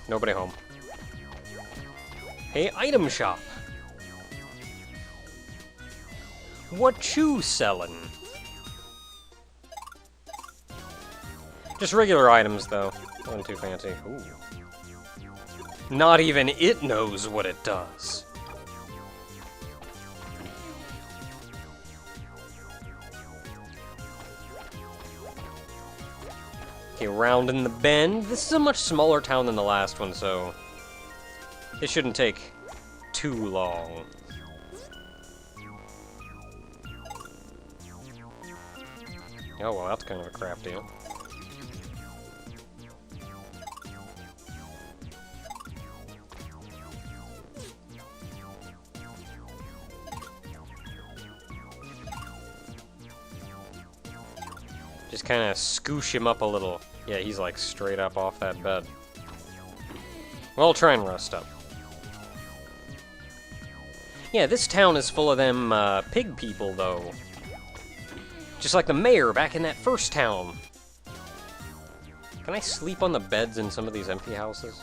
Nobody home. Hey, item shop. What you sellin'? Just regular items, though. Nothing too fancy. Ooh. Not even it knows what it does. Okay, round in the bend. This is a much smaller town than the last one, so it shouldn't take too long. Oh, well, that's kind of a crap deal. Just kind of scoosh him up a little. Yeah, he's like straight up off that bed. Well, I'll try and rest up. Yeah, this town is full of them pig people, though. Just like the mayor back in that first town. Can I sleep on the beds in some of these empty houses?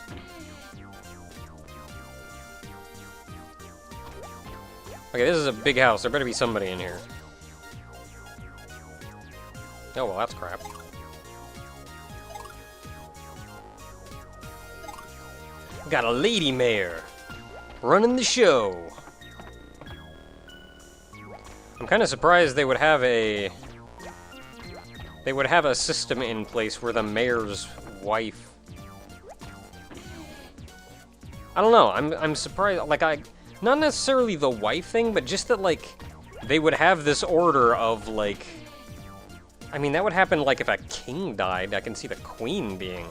Okay, this is a big house. There better be somebody in here. Oh, well, that's crap. Got a lady mayor running the show. I'm kind of surprised they would have a system in place where the mayor's wife. I don't know. I'm surprised. Like, not necessarily the wife thing, but just that, like, they would have this order of, like, I mean, that would happen, like, if a king died. I can see the queen being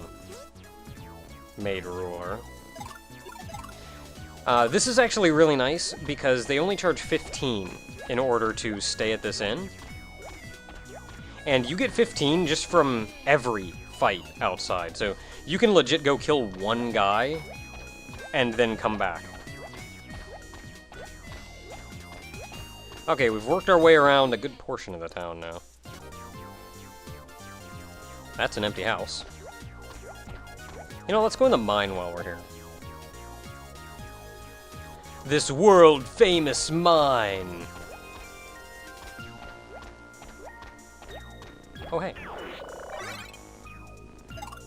made ruler. This is actually really nice, because they only charge 15 in order to stay at this inn. And you get 15 just from every fight outside. So you can legit go kill one guy, and then come back. Okay, we've worked our way around a good portion of the town now. That's an empty house. You know, let's go in the mine while we're here. This world-famous mine! Oh, hey.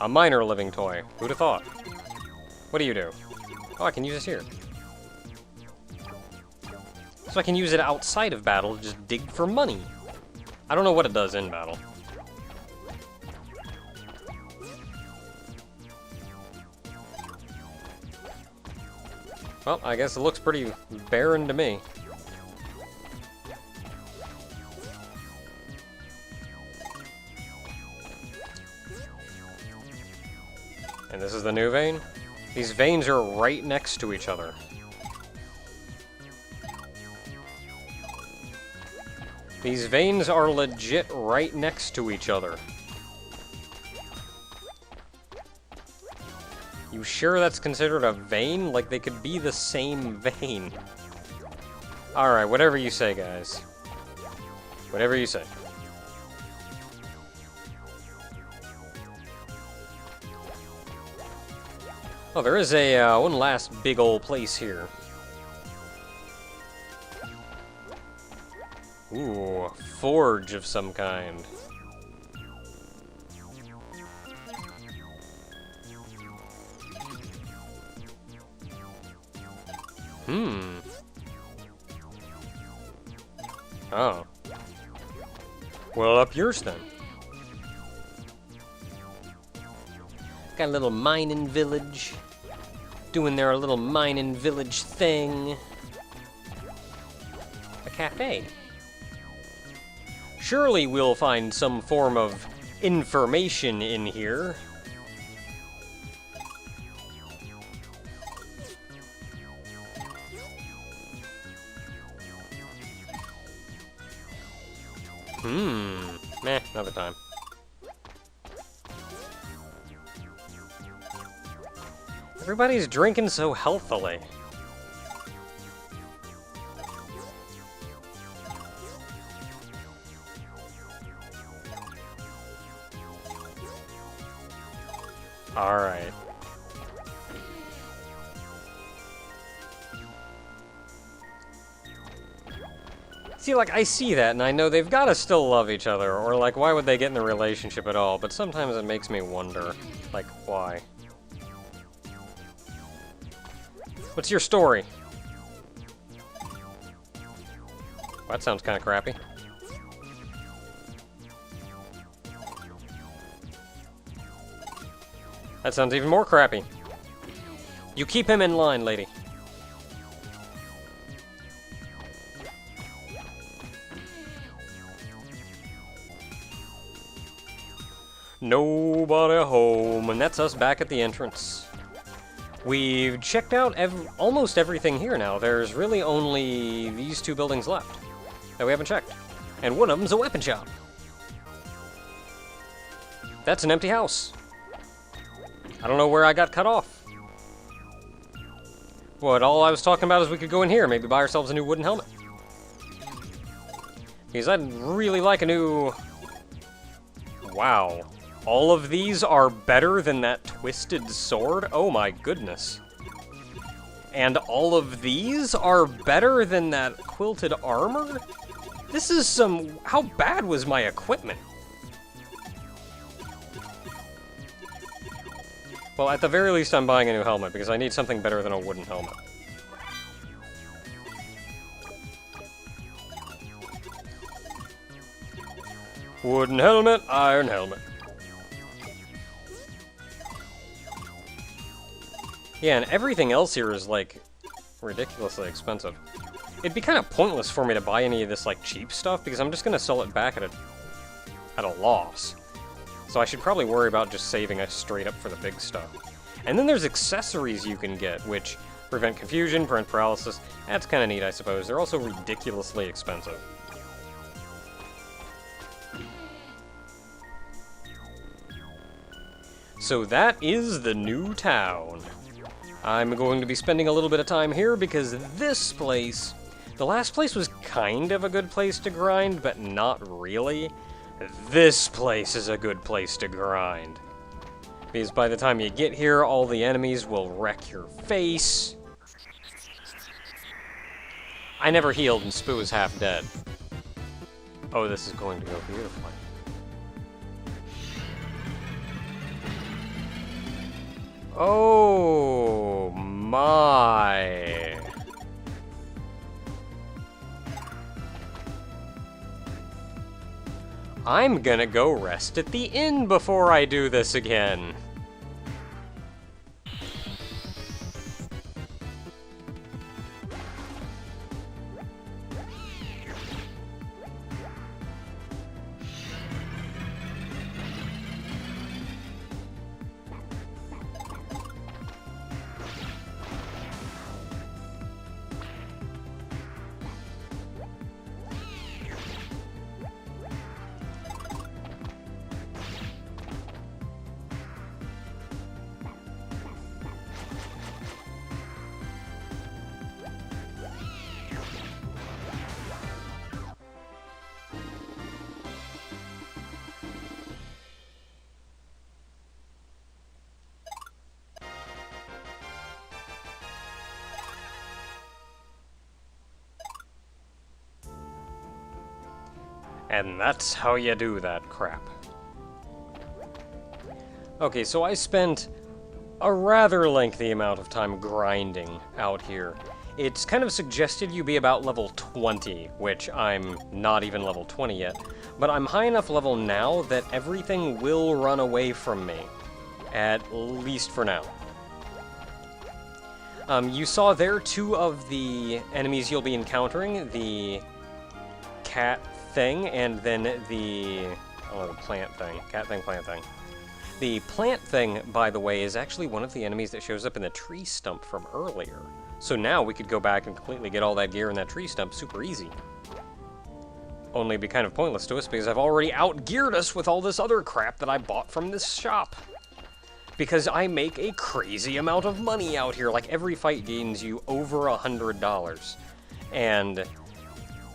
A miner living toy. Who'd have thought? What do you do? Oh, I can use this here. So I can use it outside of battle to just dig for money. I don't know what it does in battle. Well, I guess it looks pretty barren to me. And this is the new vein? These veins are right next to each other. These veins are legit right next to each other. You sure that's considered a vein? Like, they could be the same vein. Alright, whatever you say, guys. Whatever you say. Oh, there is a one last big old place here. Ooh, a forge of some kind. Oh. Well, up yours then. Got a little mining village. Doing their little mining village thing. A cafe. Surely we'll find some form of information in here. Meh, another time. Everybody's drinking so healthily. Alright. See, like, I see that, and I know they've gotta still love each other, or, like, why would they get in a relationship at all? But sometimes it makes me wonder, like, why? What's your story? Well, that sounds kind of crappy. That sounds even more crappy. You keep him in line, lady. Nobody home, and that's us back at the entrance. We've checked out almost everything here now. There's really only these two buildings left that we haven't checked. And one of them's a weapon shop. That's an empty house. I don't know where I got cut off. What, all I was talking about is we could go in here, maybe buy ourselves a new wooden helmet. Because I'd really like a new... Wow. All of these are better than that twisted sword? Oh my goodness. And all of these are better than that quilted armor? This is some... How bad was my equipment? Well, at the very least, I'm buying a new helmet, because I need something better than a wooden helmet. Wooden helmet, iron helmet. Yeah, and everything else here is, like, ridiculously expensive. It'd be kind of pointless for me to buy any of this, like, cheap stuff, because I'm just going to sell it back at a loss. So I should probably worry about just saving us straight up for the big stuff. And then there's accessories you can get, which prevent confusion, prevent paralysis. That's kind of neat, I suppose. They're also ridiculously expensive. So that is the new town. I'm going to be spending a little bit of time here because this place... The last place was kind of a good place to grind, but not really. This place is a good place to grind. Because by the time you get here, all the enemies will wreck your face. I never healed and Spoo is half dead. Oh, this is going to go beautifully. Oh my. I'm gonna go rest at the inn before I do this again. And that's how you do that crap. Okay, so I spent a rather lengthy amount of time grinding out here. It's kind of suggested you be about level 20, which I'm not even level 20 yet. But I'm high enough level now that everything will run away from me. At least for now. You saw there two of the enemies you'll be encountering. The cat thing, and then the plant thing. Cat thing, plant thing. The plant thing, by the way, is actually one of the enemies that shows up in the tree stump from earlier. So now we could go back and completely get all that gear in that tree stump super easy. Only it'd be kind of pointless to us because I've already outgeared us with all this other crap that I bought from this shop. Because I make a crazy amount of money out here. Like, every fight gains you over $100. And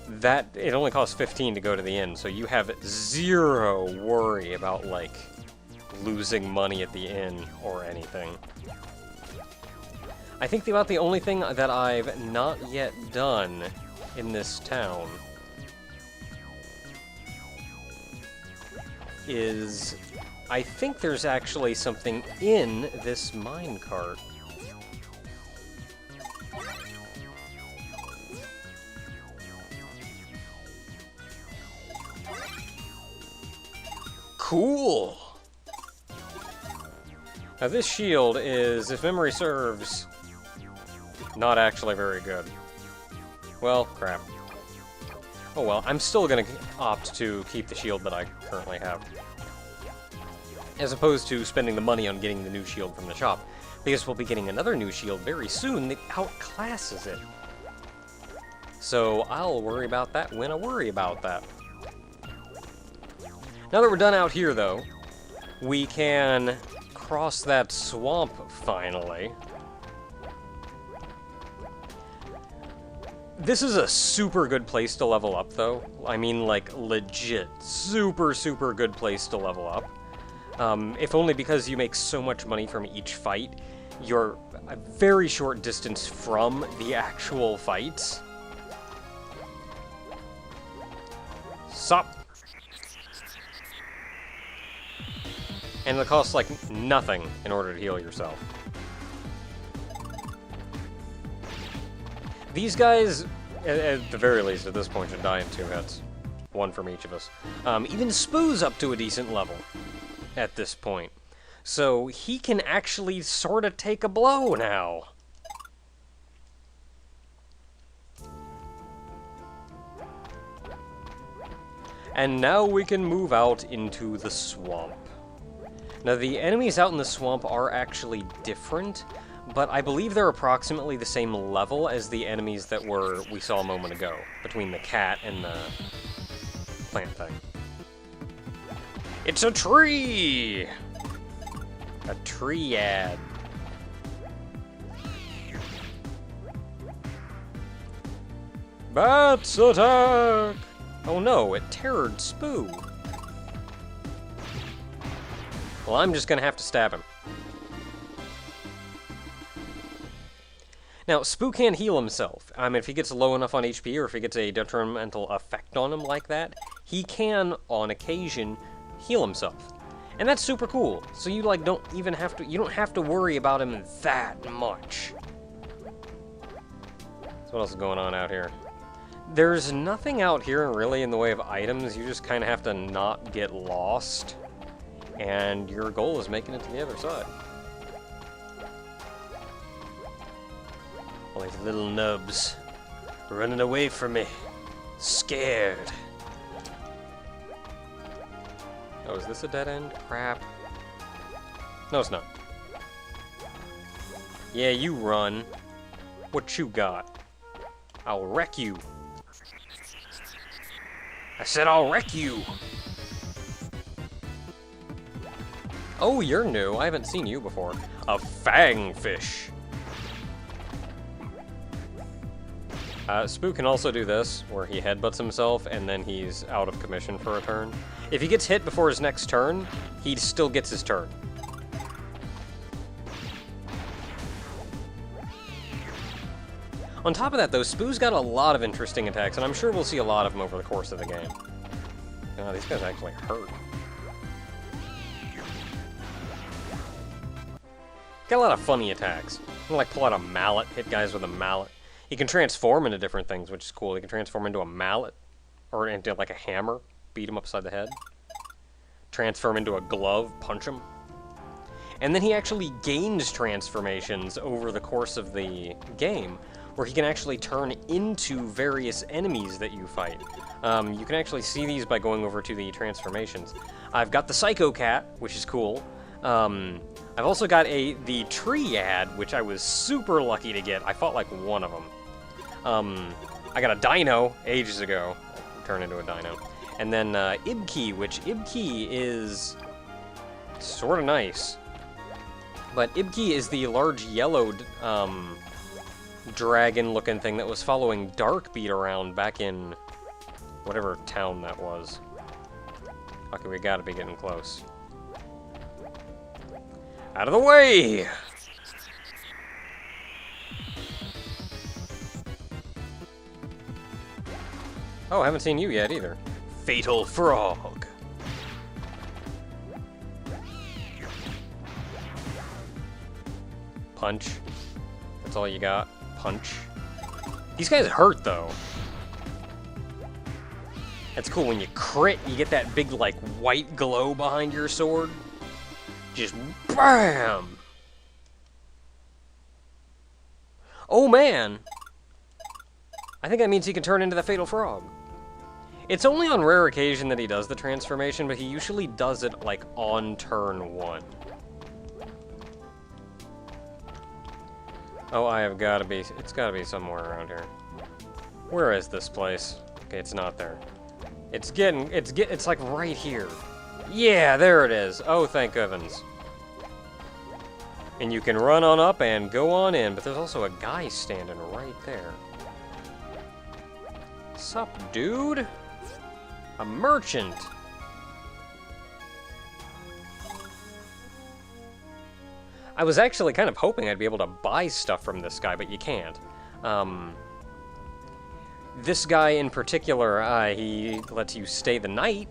that, it only costs 15 to go to the inn, so you have zero worry about, like, losing money at the inn or anything. I think about the only thing that I've not yet done in this town is I think there's actually something in this minecart. Cool! Now this shield is, if memory serves, not actually very good. Well, crap. Oh well, I'm still gonna opt to keep the shield that I currently have, as opposed to spending the money on getting the new shield from the shop, because we'll be getting another new shield very soon that outclasses it. So I'll worry about that when I worry about that. Now that we're done out here, though, we can cross that swamp finally. This is a super good place to level up, though. I mean, like, legit, super, super good place to level up. If only because you make so much money from each fight. You're a very short distance from the actual fights. Sup. And it costs, like, nothing in order to heal yourself. These guys, at the very least, at this point, should die in 2 hits. One from each of us. Even Spoo's up to a decent level at this point. So he can actually sort of take a blow now. And now we can move out into the swamp. Now the enemies out in the swamp are actually different, but I believe they're approximately the same level as the enemies that we saw a moment ago, between the cat and the plant thing. It's a tree! A triad. Bats attack! Oh no, it terrored Spoo. Well, I'm just gonna have to stab him. Now, Spoo can't heal himself. If he gets low enough on HP, or if he gets a detrimental effect on him like that, he can, on occasion, heal himself. And that's super cool. So you, like, don't have to worry about him that much. So what else is going on out here? There's nothing out here really in the way of items. You just kind of have to not get lost. And your goal is making it to the other side. All these little nubs running away from me. Scared. Oh, is this a dead end? Crap. No, it's not. Yeah, you run. What you got? I'll wreck you. I said I'll wreck you. Oh, you're new. I haven't seen you before. A fangfish. Spoo can also do this, where he headbutts himself, and then he's out of commission for a turn. If he gets hit before his next turn, he still gets his turn. On top of that, though, Spoo's got a lot of interesting attacks, and I'm sure we'll see a lot of them over the course of the game. Oh, these guys actually hurt. Got a lot of funny attacks. You can, like, pull out a mallet, hit guys with a mallet. He can transform into different things, which is cool. He can transform into a mallet, or into, like, a hammer, beat him upside the head. Transform into a glove, punch him. And then he actually gains transformations over the course of the game, where he can actually turn into various enemies that you fight. You can actually see these by going over to the transformations. I've got the Psycho Cat, which is cool. I've also got the Triad, which I was super lucky to get. I fought like one of them. I got a Dino ages ago. I turned into a Dino. And then Ibki, which Ibki is sort of nice. But Ibki is the large yellow dragon-looking thing that was following Darkbeat around back in whatever town that was. Okay, we gotta be getting close. Out of the way! Oh, I haven't seen you yet either. Fatal Frog. Punch. That's all you got. Punch. These guys hurt, though. That's cool. When you crit, you get that big, like, white glow behind your sword. Just BAM! Oh, man! I think that means he can turn into the Fatal Frog. It's only on rare occasion that he does the transformation, but he usually does it, like, on turn 1. Oh, it's gotta be somewhere around here. Where is this place? Okay, it's not there. It's like right here. Yeah, there it is. Oh, thank goodness. And you can run on up and go on in, but there's also a guy standing right there. Sup, dude? A merchant. I was actually kind of hoping I'd be able to buy stuff from this guy, but you can't. This guy in particular, he lets you stay the night.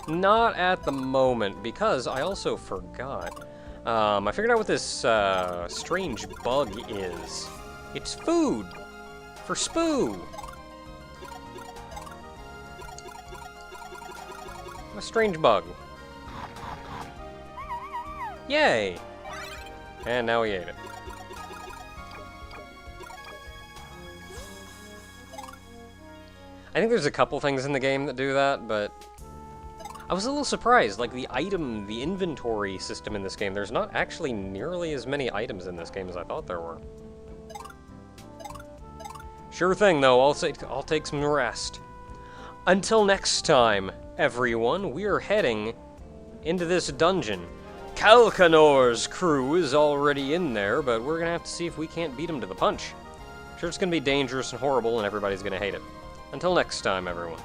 Not at the moment, because I also forgot. I figured out what this strange bug is. It's food for Spoo. A strange bug. Yay! And now we ate it. I think there's a couple things in the game that do that, but I was a little surprised. Like, the inventory system in this game, there's not actually nearly as many items in this game as I thought there were. Sure thing, though. I'll take some rest. Until next time, everyone, we're heading into this dungeon. Calcanor's crew is already in there, but we're gonna have to see if we can't beat him to the punch. Sure, it's gonna be dangerous and horrible, and everybody's gonna hate it. Until next time, everyone.